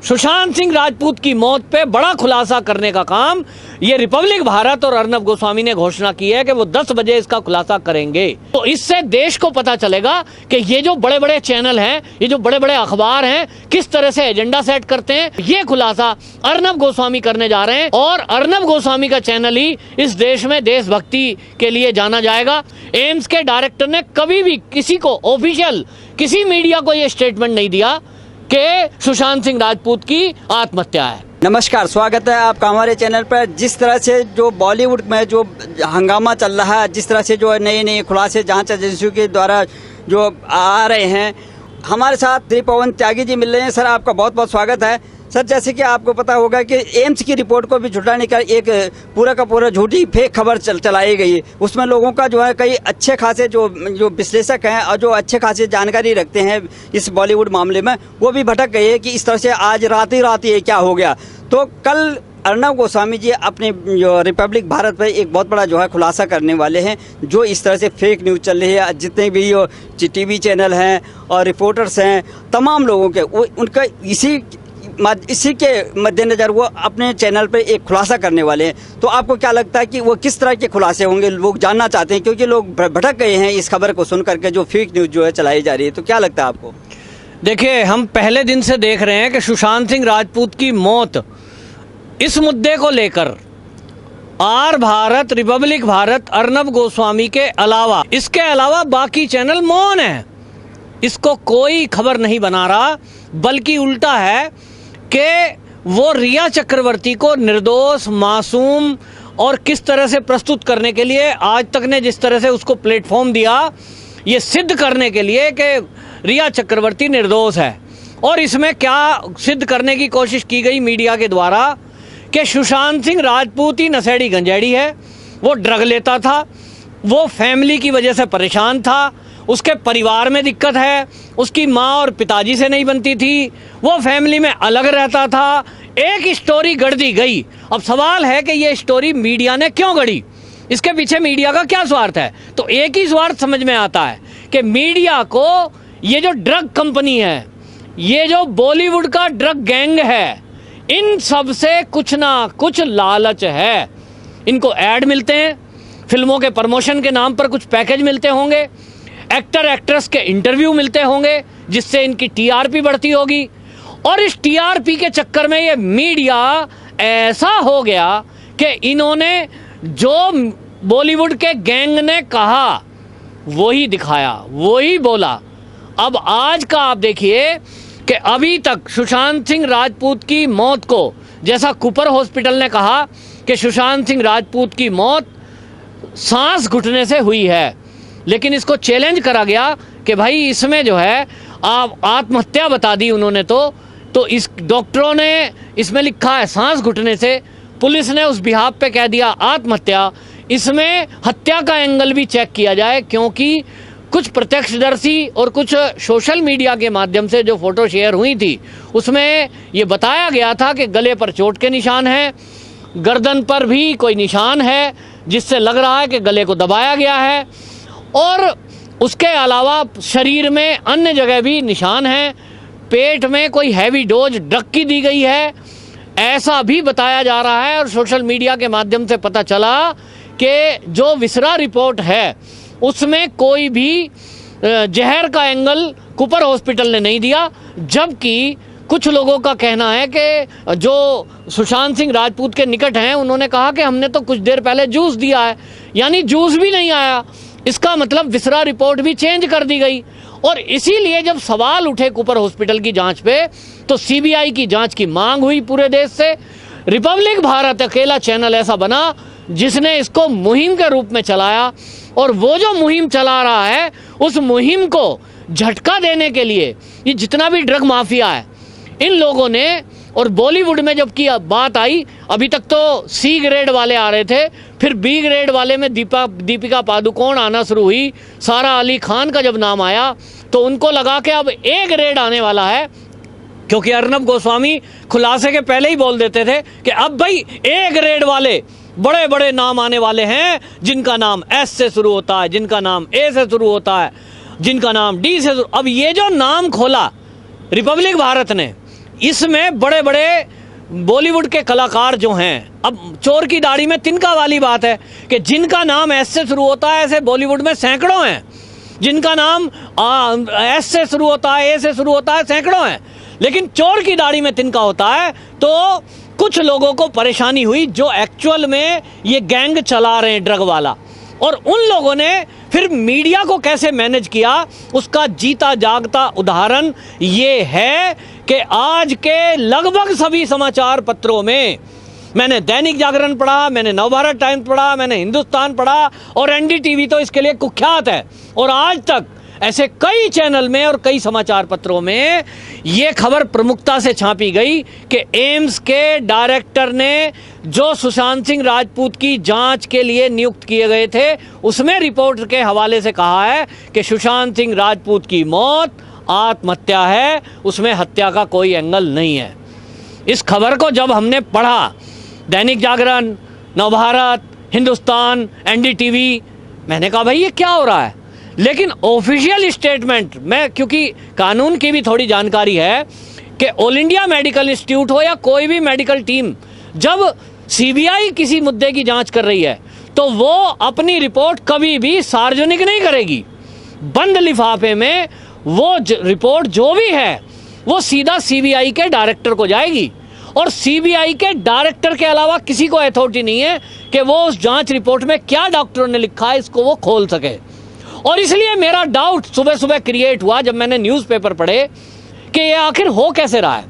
सुशांत सिंह राजपूत की मौत पे बड़ा खुलासा करने का काम ये रिपब्लिक भारत और अर्नब गोस्वामी ने घोषणा की है कि वो 10 बजे इसका खुलासा करेंगे। तो इससे देश को पता चलेगा कि ये जो बड़े बड़े चैनल हैं, ये जो बड़े बड़े अखबार हैं, किस तरह से एजेंडा सेट करते हैं। ये खुलासा अर्नब गोस्वामी करने जा रहे हैं और अर्नब गोस्वामी का चैनल ही इस देश में देशभक्ति के लिए जाना जाएगा। एम्स के डायरेक्टर ने कभी भी किसी को ऑफिशियल किसी मीडिया को ये स्टेटमेंट नहीं दिया कि सुशांत सिंह राजपूत की आत्महत्या है। नमस्कार, स्वागत है आपका हमारे चैनल पर। जिस तरह से जो बॉलीवुड में जो हंगामा चल रहा है, जिस तरह से जो नए नए खुलासे जांच एजेंसियों के द्वारा जो आ रहे हैं, हमारे साथ श्री पवन त्यागी जी मिल रहे हैं। सर, आपका बहुत बहुत स्वागत है। सर, जैसे कि आपको पता होगा कि एम्स की रिपोर्ट को भी झुठलाने का एक पूरा का पूरा झूठी फेक खबर चलाई गई है। उसमें लोगों का जो है कई अच्छे खासे जो विश्लेषक हैं और जो अच्छे खासे जानकारी रखते हैं इस बॉलीवुड मामले में, वो भी भटक गए हैं कि इस तरह से आज रात ही ये क्या हो गया। तो कल अर्नब गोस्वामी जी अपने जो रिपब्लिक भारत पर एक बहुत बड़ा जो है खुलासा करने वाले हैं। जो इस तरह से फेक न्यूज़ चल रही है, जितने भी टीवी चैनल हैं और रिपोर्टर्स हैं, तमाम लोगों के वो उनका इसी के मद्देनजर वो अपने चैनल पे एक खुलासा करने वाले हैं। तो आपको क्या लगता है कि वो किस तरह के खुलासे होंगे? लोग जानना चाहते हैं क्योंकि लोग भटक गए हैं इस खबर को सुन करके जो फेक न्यूज़ जो है चलाई जा रही है। तो क्या लगता है आपको? देखिए, हम पहले दिन से देख रहे हैं कि सुशांत सिंह राजपूत की मौत, इस मुद्दे को लेकर आर भारत, रिपब्लिक भारत, अर्नब गोस्वामी के अलावा, इसके अलावा बाकी चैनल मौन है। इसको कोई खबर नहीं बना रहा, बल्कि उल्टा है कि वो रिया चक्रवर्ती को निर्दोष, मासूम और किस तरह से प्रस्तुत करने के लिए आज तक ने जिस तरह से उसको प्लेटफॉर्म दिया, ये सिद्ध करने के लिए कि रिया चक्रवर्ती निर्दोष है। और इसमें क्या सिद्ध करने की कोशिश की गई मीडिया के द्वारा कि सुशांत सिंह राजपूत ही नशेड़ी गंजेड़ी है, वो ड्रग लेता था, वो फैमिली की वजह से परेशान था, उसके परिवार में दिक्कत है, उसकी माँ और पिताजी से नहीं बनती थी, वो फैमिली में अलग रहता था। एक स्टोरी गढ़ दी गई। अब सवाल है कि ये स्टोरी मीडिया ने क्यों गढ़ी, इसके पीछे मीडिया का क्या स्वार्थ है? तो एक ही स्वार्थ समझ में आता है कि मीडिया को ये जो ड्रग कंपनी है, ये जो बॉलीवुड का ड्रग गैंग है, इन सब से कुछ ना कुछ लालच है। इनको ऐड मिलते हैं, फिल्मों के प्रमोशन के नाम पर कुछ पैकेज मिलते होंगे, एक्टर एक्ट्रेस के इंटरव्यू मिलते होंगे जिससे इनकी टीआरपी बढ़ती होगी। और इस टीआरपी के चक्कर में ये मीडिया ऐसा हो गया कि इन्होंने जो बॉलीवुड के गैंग ने कहा वही दिखाया, वही बोला। अब आज का आप देखिए कि अभी तक सुशांत सिंह राजपूत की मौत को, जैसा कूपर हॉस्पिटल ने कहा कि सुशांत सिंह राजपूत की मौत सांस घुटने से हुई है, लेकिन इसको चैलेंज करा गया कि भाई इसमें जो है आप आत्महत्या बता दी उन्होंने। तो इस डॉक्टरों ने इसमें लिखा है सांस घुटने से, पुलिस ने उस बिहाफ पे कह दिया आत्महत्या। इसमें हत्या का एंगल भी चेक किया जाए, क्योंकि कुछ प्रत्यक्षदर्शी और कुछ सोशल मीडिया के माध्यम से जो फोटो शेयर हुई थी उसमें ये बताया गया था कि गले पर चोट के निशान हैं, गर्दन पर भी कोई निशान है जिससे लग रहा है कि गले को दबाया गया है, और उसके अलावा शरीर में अन्य जगह भी निशान हैं, पेट में कोई हैवी डोज ड्रग की दी गई है, ऐसा भी बताया जा रहा है। और सोशल मीडिया के माध्यम से पता चला कि जो विसरा रिपोर्ट है उसमें कोई भी जहर का एंगल कूपर हॉस्पिटल ने नहीं दिया, जबकि कुछ लोगों का कहना है कि जो सुशांत सिंह राजपूत के निकट हैं उन्होंने कहा कि हमने तो कुछ देर पहले जूस दिया है, यानी जूस भी नहीं आया। इसका मतलब विसरा रिपोर्ट भी चेंज कर दी गई। और इसीलिए जब सवाल उठे कूपर हॉस्पिटल की जांच पे, तो सीबीआई की जांच की मांग हुई पूरे देश से। रिपब्लिक भारत अकेला चैनल ऐसा बना जिसने इसको मुहिम के रूप में चलाया, और वो जो मुहिम चला रहा है उस मुहिम को झटका देने के लिए ये जितना भी ड्रग माफिया है, इन लोगों ने, और बॉलीवुड में जबकि बात आई, अभी तक तो सी ग्रेड वाले आ रहे थे, फिर बी ग्रेड वाले में दीपिका पादुकोण आना शुरू हुई, सारा अली खान का जब नाम आया तो उनको लगा कि अब ए ग्रेड आने वाला है, क्योंकि अर्नब गोस्वामी खुलासे के पहले ही बोल देते थे कि अब भाई ए ग्रेड वाले बड़े बड़े नाम आने वाले हैं, जिनका नाम एस से शुरू होता है, जिनका नाम ए से शुरू होता है, जिनका नाम डी से। अब ये जो नाम खोला रिपब्लिक भारत ने, इसमें बड़े बड़े बॉलीवुड के कलाकार जो हैं, अब चोर की दाढ़ी में तिनका वाली बात है कि जिनका नाम एस से शुरू होता है, ऐसे बॉलीवुड में सैकड़ों हैं। जिनका नाम एस से शुरू होता है, ए से शुरू होता है, सैकड़ों हैं। लेकिन चोर की दाढ़ी में तिनका होता है। तो कुछ लोगों को परेशानी हुई जो एक्चुअल में ये गैंग चला रहे हैं ड्रग वाला, और उन लोगों ने फिर मीडिया को कैसे मैनेज किया, उसका जीता जागता उदाहरण ये है कि आज के लगभग सभी समाचार पत्रों में, मैंने दैनिक जागरण पढ़ा, मैंने नवभारत टाइम्स पढ़ा, मैंने हिंदुस्तान पढ़ा, और एनडीटीवी तो इसके लिए कुख्यात है, और आज तक ऐसे कई चैनल में और कई समाचार पत्रों में ये खबर प्रमुखता से छापी गई कि एम्स के डायरेक्टर ने जो सुशांत सिंह राजपूत की जांच के लिए नियुक्त किए गए थे, उसमें रिपोर्ट के हवाले से कहा है कि सुशांत सिंह राजपूत की मौत आत्महत्या है, उसमें हत्या का कोई एंगल नहीं है। इस खबर को जब हमने पढ़ा, दैनिक जागरण, नवभारत, हिंदुस्तान, एनडीटीवी, मैंने कहा भाई ये क्या हो रहा है। लेकिन ऑफिशियल स्टेटमेंट में, क्योंकि कानून की भी थोड़ी जानकारी है कि ऑल इंडिया मेडिकल इंस्टीट्यूट हो या कोई भी मेडिकल टीम, जब सीबीआई किसी मुद्दे की जांच कर रही है तो वो अपनी रिपोर्ट कभी भी सार्वजनिक नहीं करेगी। बंद लिफाफे में वो रिपोर्ट जो भी है वो सीधा सीबीआई के डायरेक्टर को जाएगी, और सीबीआई के डायरेक्टर के अलावा किसी को अथॉरिटी नहीं है कि वो उस जांच रिपोर्ट में क्या डॉक्टरों ने लिखा है इसको वो खोल सके। और इसलिए मेरा डाउट सुबह सुबह क्रिएट हुआ जब मैंने न्यूज़पेपर पढ़े कि ये आखिर हो कैसे रहा है।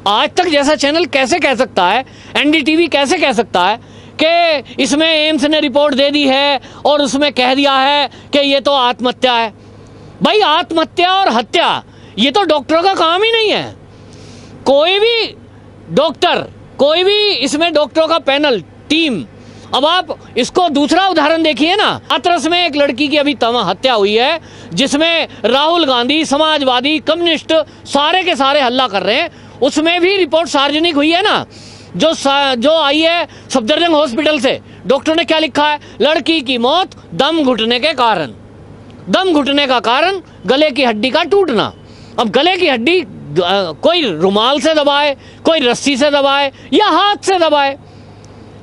आज तक जैसा चैनल कैसे कह सकता है, एनडीटीवी कैसे कह सकता है कि इसमें एम्स ने रिपोर्ट दे दी है और उसमें कह दिया है कि ये तो आत्महत्या है। भाई आत्महत्या और हत्या ये तो डॉक्टरों का काम ही नहीं है। कोई भी डॉक्टर, कोई भी इसमें डॉक्टरों का पैनल, टीम, अब आप इसको दूसरा उदाहरण देखिए ना, हाथरस में एक लड़की की अभी हत्या हुई है जिसमें राहुल गांधी, समाजवादी, कम्युनिस्ट सारे के सारे हल्ला कर रहे हैं, उसमें भी रिपोर्ट सार्वजनिक हुई है ना, जो आई है सफदरजंग हॉस्पिटल से। डॉक्टर ने क्या लिखा है, लड़की की मौत दम घुटने के कारण। दम घुटने का कारण गले की हड्डी का टूटना। अब गले की हड्डी कोई रुमाल से दबाए, कोई रस्सी से दबाए या हाथ से दबाए,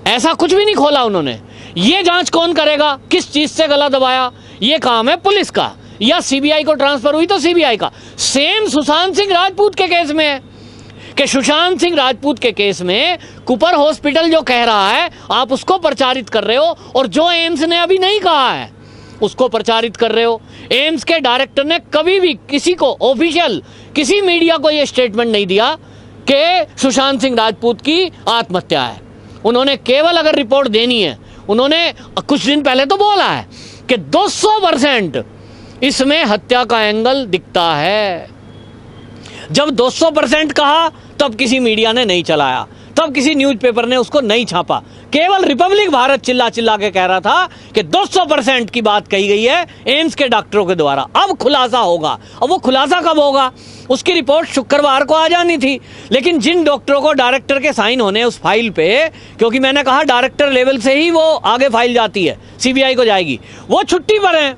ऐसा कुछ भी नहीं खोला उन्होंने। ये जांच कौन करेगा, किस चीज से गला दबाया, ये काम है पुलिस का, या सीबीआई को ट्रांसफर हुई तो सीबीआई का। सेम सुशांत सिंह राजपूत के केस में है कि सुशांत सिंह राजपूत के केस में कुपर हॉस्पिटल जो कह रहा है आप उसको प्रचारित कर रहे हो, और जो एम्स ने अभी नहीं कहा है उसको प्रचारित कर रहे हो। एम्स के डायरेक्टर ने कभी भी किसी को ऑफिशियल, किसी मीडिया को यह स्टेटमेंट नहीं दिया कि सुशांत सिंह राजपूत की आत्महत्या है। उन्होंने केवल अगर रिपोर्ट देनी है, उन्होंने कुछ दिन पहले तो बोला है कि 200% इसमें हत्या का एंगल दिखता है। जब 200% कहा तब किसी मीडिया ने नहीं चलाया, तब किसी न्यूज़पेपर ने उसको नहीं छापा। केवल रिपब्लिक भारत चिल्ला चिल्ला के कह रहा था कि 200% की बात कही गई है एम्स के डॉक्टरों के द्वारा। अब खुलासा होगा। अब वो खुलासा कब होगा, उसकी रिपोर्ट शुक्रवार को आ जानी थी, लेकिन जिन डॉक्टरों को डायरेक्टर के साइन होने उस फाइल पे, क्योंकि मैंने कहा डायरेक्टर लेवल से ही वो आगे फाइल जाती है, सीबीआई को जाएगी, वो छुट्टी पर हैं।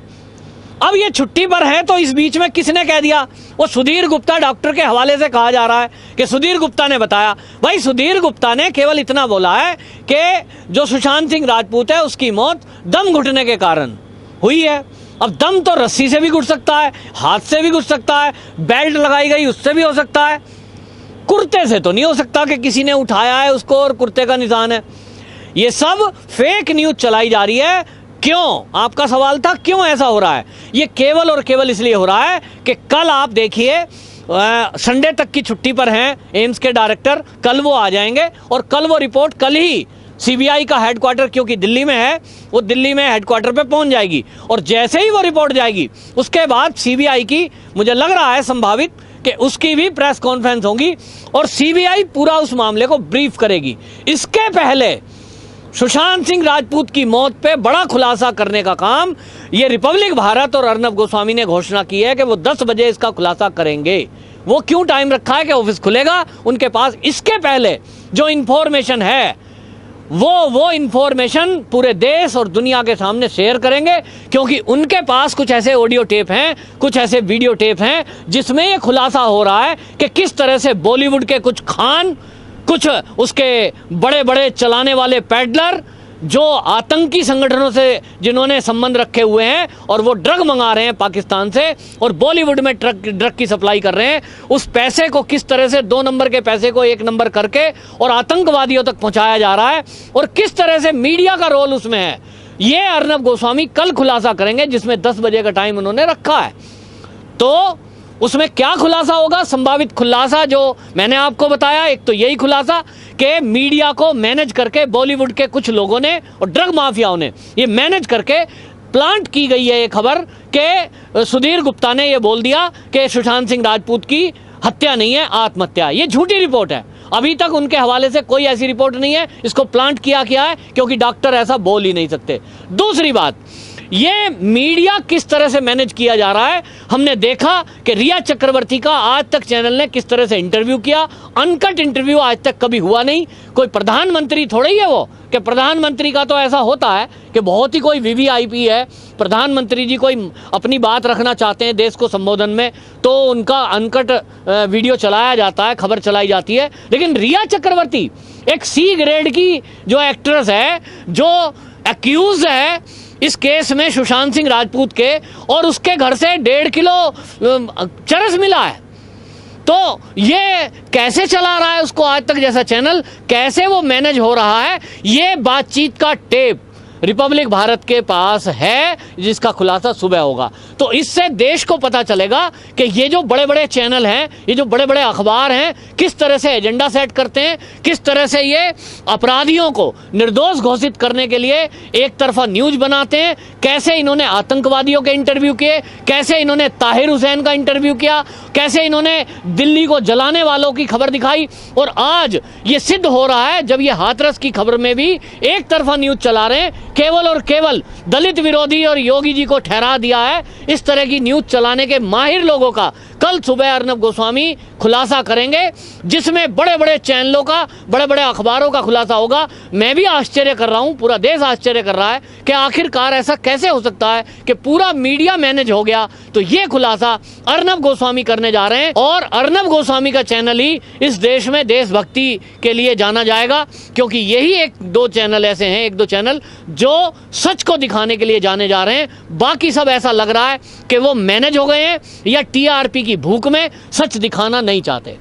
अब ये छुट्टी पर है तो इस बीच में किसने कह दिया, वो सुधीर गुप्ता डॉक्टर के हवाले से कहा जा रहा है कि सुधीर गुप्ता ने बताया। भाई सुधीर गुप्ता ने केवल इतना बोला है कि जो सुशांत सिंह राजपूत है उसकी मौत दम घुटने के कारण हुई है। अब दम तो रस्सी से भी घुट सकता है, हाथ से भी घुट सकता है, बेल्ट लगाई गई उससे भी हो सकता है, कुर्ते से तो नहीं हो सकता कि किसी ने उठाया है उसको और कुर्ते का निशान है। ये सब फेक न्यूज चलाई जा रही है। क्यों, आपका सवाल था क्यों ऐसा हो रहा है, ये केवल और केवल इसलिए हो रहा है कि कल आप देखिए संडे तक की छुट्टी पर हैं एम्स के डायरेक्टर, कल वो आ जाएंगे और कल वो रिपोर्ट कल ही सीबीआई का हेडक्वार्टर, क्योंकि दिल्ली में है, वो दिल्ली में हेडक्वार्टर पे पहुंच जाएगी, और जैसे ही वो रिपोर्ट जाएगी उसके बाद सीबीआई की, मुझे लग रहा है संभावित कि उसकी भी प्रेस कॉन्फ्रेंस होगी और सीबीआई पूरा उस मामले को ब्रीफ करेगी। इसके पहले सुशांत सिंह राजपूत की मौत पे बड़ा खुलासा करने का काम ये रिपब्लिक भारत और अर्नब गोस्वामी ने घोषणा की है कि वो 10 बजे इसका खुलासा करेंगे। वो क्यों टाइम रखा है कि ऑफिस खुलेगा उनके पास, इसके पहले जो इंफॉर्मेशन है वो इंफॉर्मेशन पूरे देश और दुनिया के सामने शेयर करेंगे, क्योंकि उनके पास कुछ ऐसे ऑडियो टेप हैं, कुछ ऐसे वीडियो टेप हैं जिसमें ये खुलासा हो रहा है कि किस तरह से बॉलीवुड के कुछ खान, कुछ उसके बड़े बड़े चलाने वाले पैडलर, जो आतंकी संगठनों से जिन्होंने संबंध रखे हुए हैं और वो ड्रग मंगा रहे हैं पाकिस्तान से और बॉलीवुड में ड्रग की सप्लाई कर रहे हैं, उस पैसे को किस तरह से 2 नंबर के पैसे को 1 नंबर करके और आतंकवादियों तक पहुंचाया जा रहा है और किस तरह से मीडिया का रोल उसमें है, ये अर्नब गोस्वामी कल खुलासा करेंगे, जिसमें 10 बजे का टाइम उन्होंने रखा है। तो उसमें क्या खुलासा होगा? संभावित खुलासा जो मैंने आपको बताया, एक तो यही खुलासा कि मीडिया को मैनेज करके बॉलीवुड के कुछ लोगों ने और ड्रग माफियाओं ने ये मैनेज करके प्लांट की गई है ये खबर कि सुधीर गुप्ता ने ये बोल दिया कि सुशांत सिंह राजपूत की हत्या नहीं है, आत्महत्या। ये झूठी रिपोर्ट है, अभी तक उनके हवाले से कोई ऐसी रिपोर्ट नहीं है। इसको प्लांट किया है क्योंकि डॉक्टर ऐसा बोल ही नहीं सकते। दूसरी बात, ये मीडिया किस तरह से मैनेज किया जा रहा है, हमने देखा कि रिया चक्रवर्ती का आज तक चैनल ने किस तरह से इंटरव्यू किया। अनकट इंटरव्यू आज तक कभी हुआ नहीं। कोई प्रधानमंत्री थोड़ा ही है वो, कि प्रधानमंत्री का तो ऐसा होता है कि बहुत ही कोई वीवीआईपी है, प्रधानमंत्री जी कोई अपनी बात रखना चाहते हैं देश को संबोधन में तो उनका अनकट वीडियो चलाया जाता है, खबर चलाई जाती है। लेकिन रिया चक्रवर्ती एक सी ग्रेड की जो एक्ट्रेस है, जो एक्यूज है इस केस में सुशांत सिंह राजपूत के, और उसके घर से 1.5 किलो चरस मिला है, तो ये कैसे चला रहा है उसको आज तक जैसा चैनल, कैसे वो मैनेज हो रहा है, ये बातचीत का टेप रिपब्लिक भारत के पास है, जिसका खुलासा सुबह होगा। तो इससे देश को पता चलेगा कि ये जो बड़े बड़े चैनल हैं, ये जो बड़े बड़े अखबार हैं, किस तरह से एजेंडा सेट करते हैं, किस तरह से ये अपराधियों को निर्दोष घोषित करने के लिए एक तरफा न्यूज बनाते हैं, कैसे इन्होंने आतंकवादियों के इंटरव्यू किए, कैसे इन्होंने ताहिर हुसैन का इंटरव्यू किया, कैसे इन्होंने दिल्ली को जलाने वालों की खबर दिखाई। और आज ये सिद्ध हो रहा है जब ये हाथरस की खबर में भी एक तरफा न्यूज चला रहे हैं, केवल और केवल दलित विरोधी और योगी जी को ठहरा दिया है। इस तरह की न्यूज चलाने के माहिर लोगों का कल सुबह अर्नब गोस्वामी खुलासा करेंगे, जिसमें बड़े बड़े चैनलों का, बड़े बड़े अखबारों का खुलासा होगा। मैं भी आश्चर्य कर रहा हूं, पूरा देश आश्चर्य कर रहा है कि आखिरकार ऐसा कैसे हो सकता है कि पूरा मीडिया मैनेज हो गया। तो ये खुलासा अर्नब गोस्वामी करने जा रहे हैं और अर्नब गोस्वामी का चैनल ही इस देश में देशभक्ति के लिए जाना जाएगा, क्योंकि यही 1-2 चैनल ऐसे हैं, 1-2 चैनल जो सच को दिखाने के लिए जाने जा रहे हैं। बाकी सब ऐसा लग रहा है कि वो मैनेज हो गए हैं या टीआरपी की भूख में सच दिखाना नहीं चाहते।